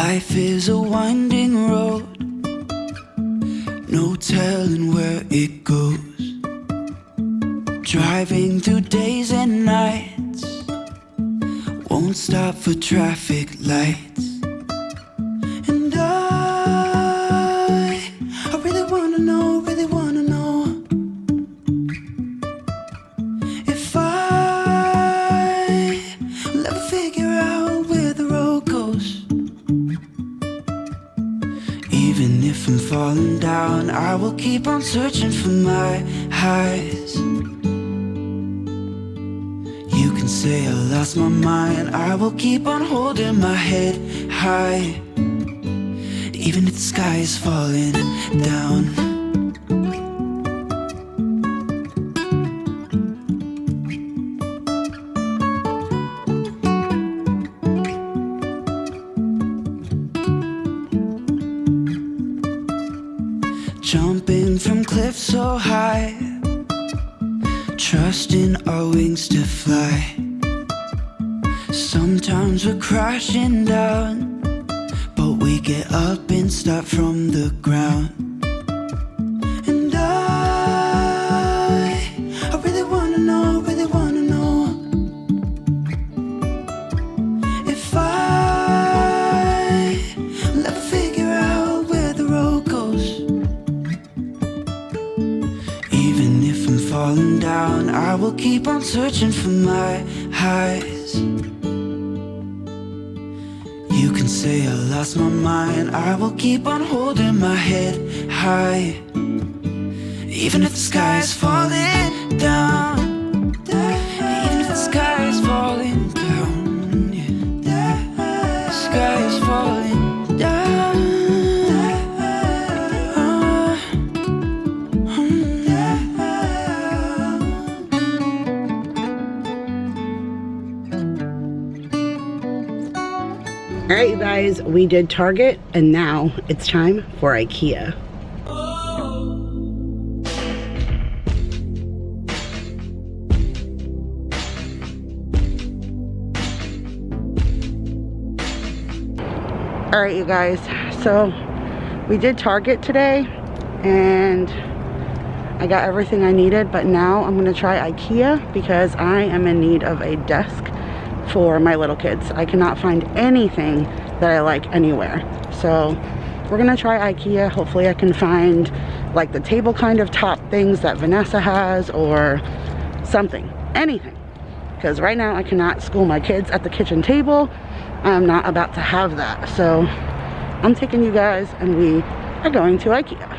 Life is a winding road, no telling where it goes. Driving through days and nights, won't stop for traffic lights. And I really wanna know, if will ever figure out where the road goes. Even if I'm falling down, I will keep on searching for my highs. You can say I lost my mind, I will keep on holding my head high. Even if the sky is falling down. Jumping from cliffs so high, trusting our wings to fly. Sometimes we're crashing down, but we get up and start from the ground. And I really wanna know, if will ever figure out where the road goes. Even if I'm falling down, I will keep on searching for my highs. You can say I lost my mind, I will keep on holding my head high. Even if the sky is falling down, even if the sky is falling down, yeah. The sky is falling down. Alright you guys, we did Target and now it's time for IKEA. Alright you guys, so we did Target today and I got everything I needed, but now I'm going to try IKEA because I am in need of a desk for my little kids. I cannot find anything that I like anywhere. So we're gonna try IKEA. Hopefully I can find like the table kind of top things that Vanessa has or something, anything. Because right now I cannot school my kids at the kitchen table. I'm not about to have that. So I'm taking you guys and we are going to IKEA.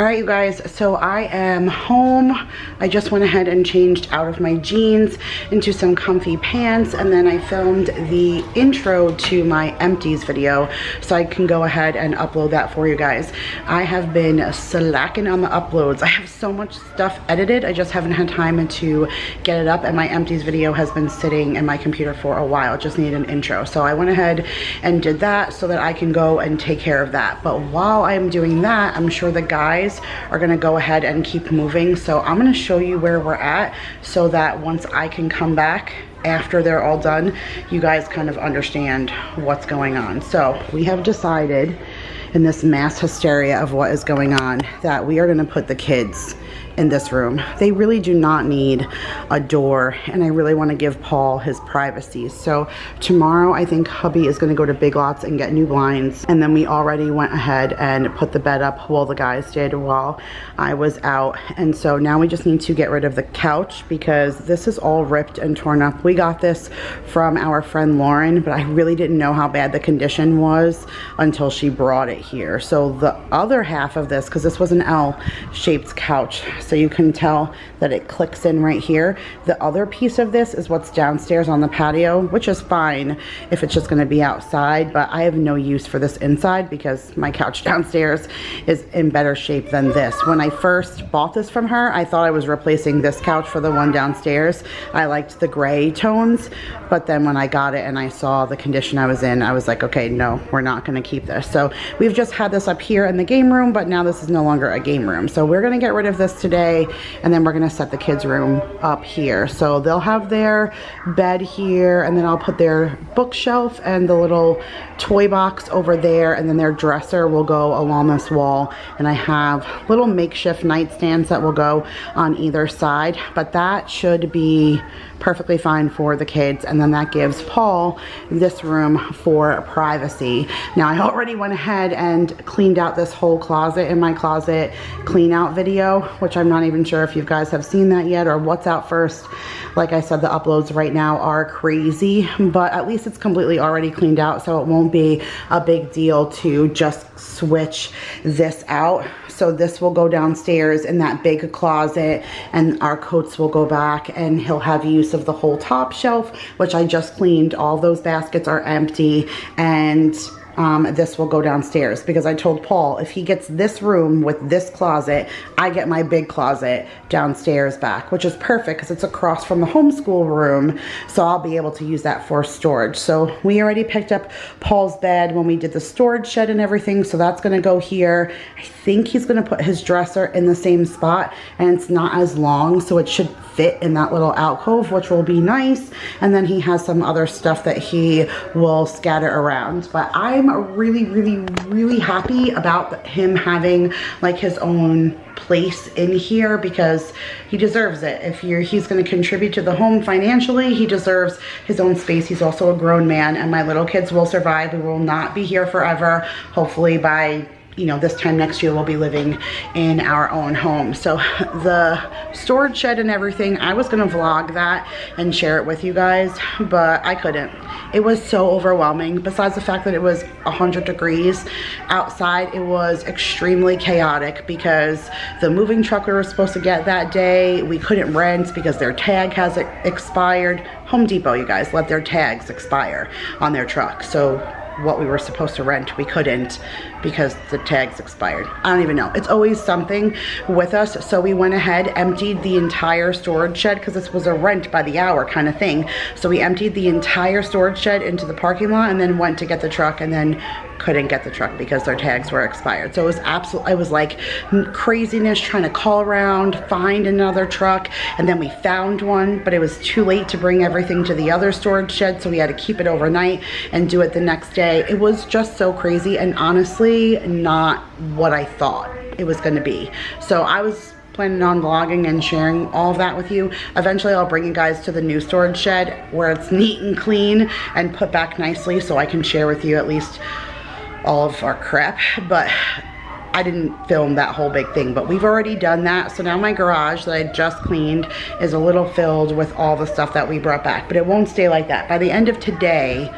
All right, you guys, so I am home. I just went ahead and changed out of my jeans into some comfy pants, and then I filmed the intro to my empties video so I can go ahead and upload that for you guys. I have been slacking on the uploads. I have so much stuff edited, I just haven't had time to get it up, and my empties video has been sitting in my computer for a while. It just needed an intro. So I went ahead and did that so that I can go and take care of that. But while I'm doing that, I'm sure the guys are gonna go ahead and keep moving. So I'm gonna show you where we're at so that once I can come back after they're all done, you guys kind of understand what's going on. So we have decided in this mass hysteria of what is going on that we are gonna put the kids in this room. They really do not need a door, and I really want to give Paul his privacy. So tomorrow I think hubby is going to go to Big Lots and get new blinds, and then we already went ahead and put the bed up, well, the guys did while I was out. And so now we just need to get rid of the couch because this is all ripped and torn up. We got this from our friend Lauren, but I really didn't know how bad the condition was until she brought it here. So the other half of this, because this was an L-shaped couch, so you can tell that it clicks in right here. The other piece of this is what's downstairs on the patio, which is fine if it's just gonna be outside, but I have no use for this inside because my couch downstairs is in better shape than this. When I first bought this from her, I thought I was replacing this couch for the one downstairs. I liked the gray tones, but then when I got it and I saw the condition I was in, I was like, okay, no, we're not gonna keep this. So we've just had this up here in the game room, but now this is no longer a game room. So we're gonna get rid of this today, and then we're gonna set the kids' room up here. So they'll have their bed here, and then I'll put their bookshelf and the little toy box over there, and then their dresser will go along this wall. And I have little makeshift nightstands that will go on either side, but that should be perfectly fine for the kids. And then that gives Paul this room for privacy. Now I already went ahead and cleaned out this whole closet in my closet clean out video, which I'm not even sure if you guys have seen that yet or what's out first. Like I said, the uploads right now are crazy, but at least it's completely already cleaned out, so it won't be a big deal to just switch this out. So this will go downstairs in that big closet, and our coats will go back, and he'll have use of the whole top shelf, which I just cleaned. All those baskets are empty, and this will go downstairs because I told Paul if he gets this room with this closet, I get my big closet downstairs back, which is perfect because it's across from the homeschool room, so I'll be able to use that for storage. So we already picked up Paul's bed when we did the storage shed and everything, so that's gonna go here. I think he's gonna put his dresser in the same spot, and it's not as long, so it should fit in that little alcove, which will be nice. And then he has some other stuff that he will scatter around. But I'm really happy about him having like his own place in here because he deserves it. If he's going to contribute to the home financially, he deserves his own space. He's also a grown man, and my little kids will survive. We will not be here forever. Hopefully by this time next year we'll be living in our own home. So the storage shed and everything, I was gonna vlog that and share it with you guys, but I couldn't. It was so overwhelming. Besides the fact that it was 100 degrees outside, it was extremely chaotic because the moving truck we were supposed to get that day, we couldn't rent because their tag has expired. Home Depot, you guys, let their tags expire on their truck. So what we were supposed to rent, we couldn't because the tags expired. I don't even know. It's always something with us. So we went ahead, emptied the entire storage shed because this was a rent by the hour kind of thing. So we emptied the entire storage shed into the parking lot and then went to get the truck, and then couldn't get the truck because their tags were expired. So it was absolutely, it was like craziness trying to call around, find another truck, and then we found one, but it was too late to bring everything to the other storage shed, so we had to keep it overnight and do it the next day. It was just so crazy, and honestly not what I thought it was going to be. So I was planning on vlogging and sharing all of that with you. Eventually I'll bring you guys to the new storage shed where it's neat and clean and put back nicely so I can share with you at least all of our crap, but I didn't film that whole big thing, but we've already done that. So now my garage that I just cleaned is a little filled with all the stuff that we brought back, but it won't stay like that. By the end of today,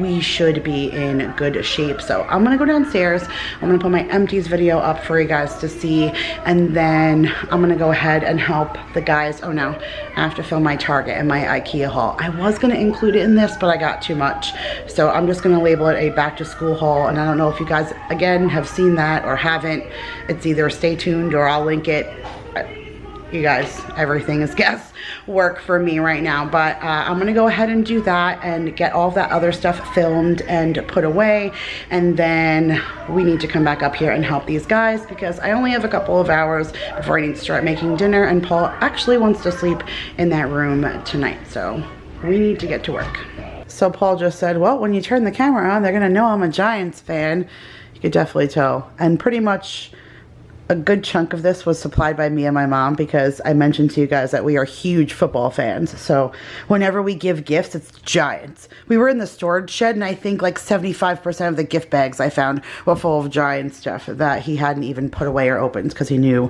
we should be in good shape. So I'm gonna go downstairs. I'm gonna put my empties video up for you guys to see, and then I'm gonna go ahead and help the guys. Oh no, I have to film my Target and my IKEA haul. I was gonna include it in this, but I got too much. So I'm just gonna label it a back to school haul, and I don't know if you guys, again, have seen that or haven't. It's either stay tuned or I'll link it. You guys, everything is guesswork for me right now, but I'm gonna go ahead and do that and get all of that other stuff filmed and put away, and then we need to come back up here and help these guys because I only have a couple of hours before I need to start making dinner, and Paul actually wants to sleep in that room tonight, so we need to get to work. So Paul just said, well, when you turn the camera on, they're gonna know I'm a Giants fan. You could definitely tell, and pretty much a good chunk of this was supplied by me and my mom because I mentioned to you guys that we are huge football fans. So whenever we give gifts, it's Giants. We were in the storage shed, and I think like 75% of the gift bags I found were full of Giant stuff that he hadn't even put away or opened because he knew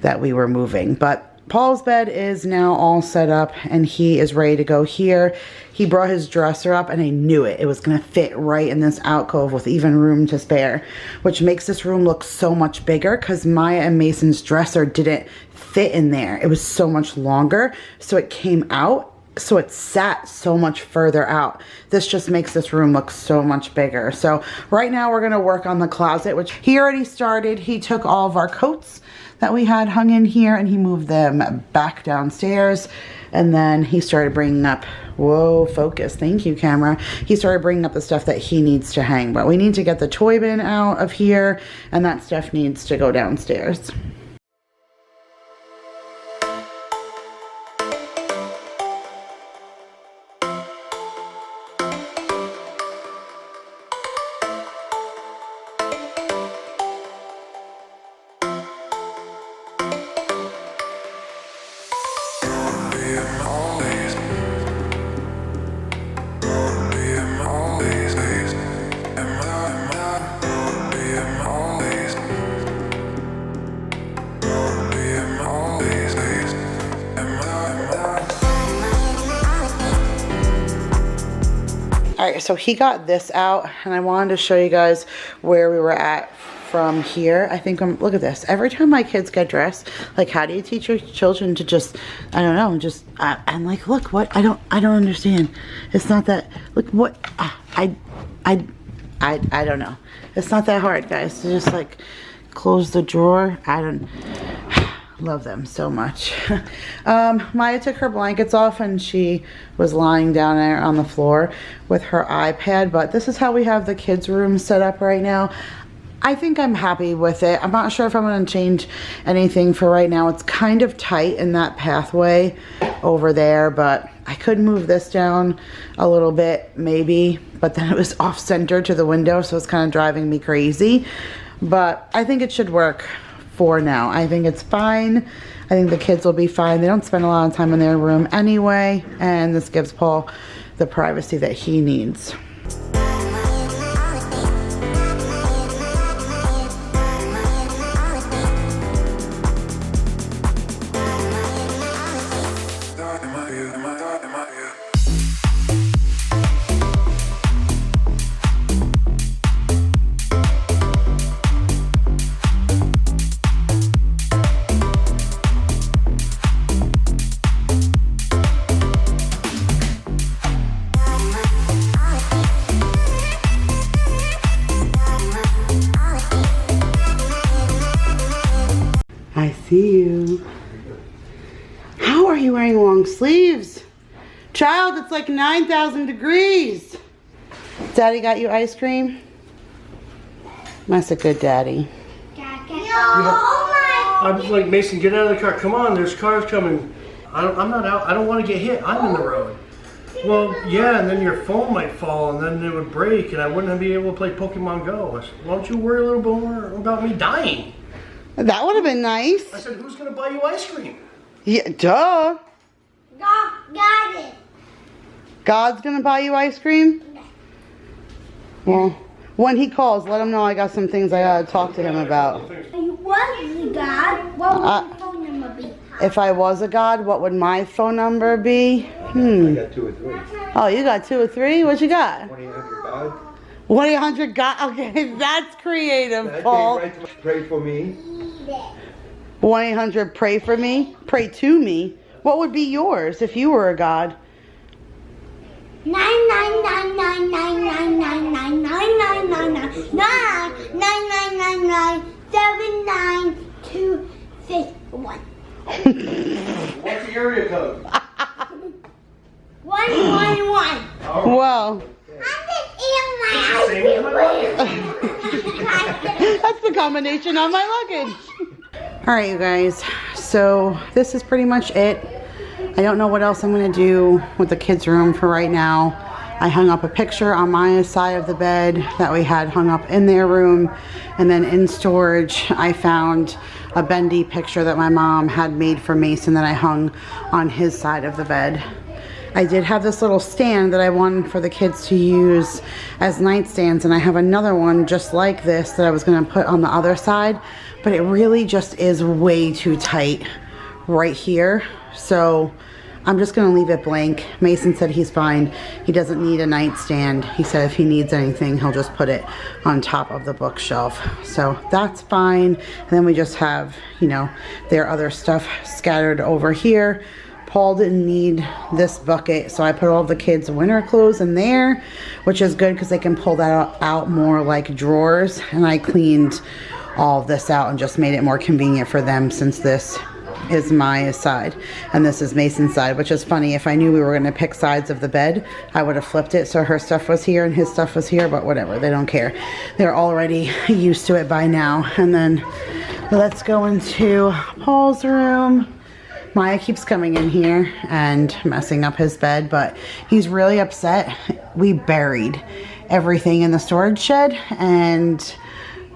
that we were moving. But Paul's bed is now all set up and he is ready to go here. He brought his dresser up and I knew it. It was gonna fit right in this alcove with even room to spare, which makes this room look so much bigger because Maya and Mason's dresser didn't fit in there. It was so much longer, so it came out. So it sat so much further out. This just makes this room look so much bigger. So right now we're gonna work on the closet, which he already started. He took all of our coats that we had hung in here and he moved them back downstairs, and then he started bringing up, whoa, focus, thank you camera. He started bringing up the stuff that he needs to hang, but we need to get the toy bin out of here and that stuff needs to go downstairs. Alright, so he got this out and I wanted to show you guys where we were at from here. I think look at this. Every time my kids get dressed, like, how do you teach your children to just, I don't know, just I'm like, look, what, I don't understand. It's not that, look what, I don't know. It's not that hard, guys. To just like close the drawer. I don't love them so much. Maya took her blankets off and she was lying down there on the floor with her iPad, but this is how we have the kids' room set up right now. I think I'm happy with it. I'm not sure if I'm going to change anything for right now. It's kind of tight in that pathway over there, but I could move this down a little bit maybe, but then it was off center to the window, so it's kind of driving me crazy. But I think it should work for now. I think it's fine. I think the kids will be fine. They don't spend a lot of time in their room anyway, and this gives Paul the privacy that he needs. I see you. How are you wearing long sleeves? Child, it's like 9,000 degrees. Daddy got you ice cream? That's a good daddy. I'm just like, Mason, get out of the car. Come on, there's cars coming. I'm not out. I don't want to get hit. I'm in the road. Well, yeah, and then your phone might fall and then it would break and I wouldn't be able to play Pokemon Go. I said, why don't you worry a little bit more about me dying? That would have been nice. I said, who's going to buy you ice cream? Yeah, duh. God got it. God's gonna buy you ice cream? Well, when he calls, let him know I got some things I gotta talk to him about. Was God? What would your phone number be? If I was a god, what would my phone number be? I got 2 or 3. Oh, you got 2 or 3? What you got? 1-800-GOD. Okay, that's creative, Paul. Pray for me. 1-800 pray for me. Pray to me. What would be yours if you were a god? 9999999999999999999999999999999999999999999999999999999999999999999999999999999999999999999999999999999999999999999999999999999999999999999999999999999999999999999 111. Well, that's the combination on my luggage. All right, you guys. So this is pretty much it. I don't know what else I'm going to do with the kids' room for right now. I hung up a picture on my side of the bed that we had hung up in their room. And then in storage, I found a bendy picture that my mom had made for Mason that I hung on his side of the bed. I did have this little stand that I wanted for the kids to use as nightstands, and I have another one just like this that I was going to put on the other side, but it really just is way too tight right here. So I'm just going to leave it blank. Mason said he's fine. He doesn't need a nightstand. He said if he needs anything, he'll just put it on top of the bookshelf. So that's fine. And then we just have, you know, their other stuff scattered over here. Paul didn't need this bucket, so I put all the kids' winter clothes in there, which is good because they can pull that out more like drawers. And I cleaned all of this out and just made it more convenient for them, since this is my side and this is Mason's side, which is funny. If I knew we were going to pick sides of the bed, I would have flipped it so her stuff was here and his stuff was here, but whatever, they don't care. They're already used to it by now. And then let's go into Paul's room. Maya keeps coming in here and messing up his bed, but he's really upset. We buried everything in the storage shed, and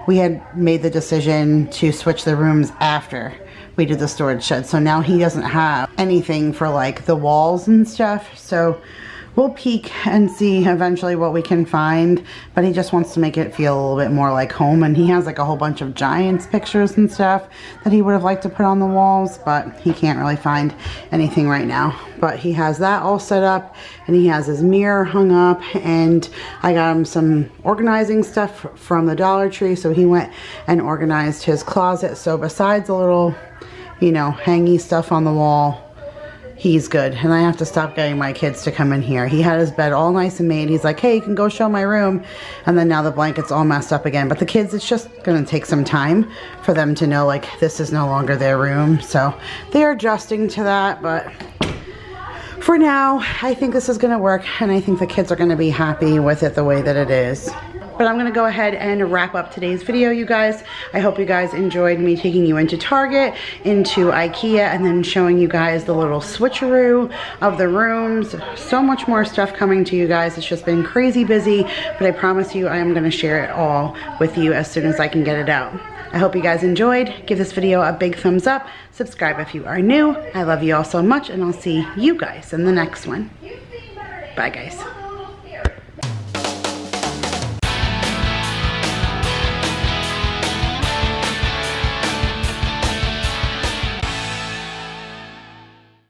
we had made the decision to switch the rooms after we did the storage shed. So now he doesn't have anything for like the walls and stuff. So we'll peek and see eventually what we can find, but he just wants to make it feel a little bit more like home. And he has like a whole bunch of Giants pictures and stuff that he would have liked to put on the walls, but he can't really find anything right now. But he has that all set up, and he has his mirror hung up, and I got him some organizing stuff from the Dollar Tree, so he went and organized his closet. So besides a little, you know, hangy stuff on the wall, he's good. And I have to stop getting my kids to come in here. He had his bed all nice and made. He's like, hey, you can go show my room. And then now the blanket's all messed up again. But the kids, it's just going to take some time for them to know, like, this is no longer their room. So they're adjusting to that. But for now, I think this is going to work. And I think the kids are going to be happy with it the way that it is. But I'm going to go ahead and wrap up today's video, you guys. I hope you guys enjoyed me taking you into Target, into IKEA, and then showing you guys the little switcheroo of the rooms. So much more stuff coming to you guys. It's just been crazy busy, but I promise you I am going to share it all with you as soon as I can get it out. I hope you guys enjoyed. Give this video a big thumbs up. Subscribe if you are new. I love you all so much, and I'll see you guys in the next one. Bye, guys.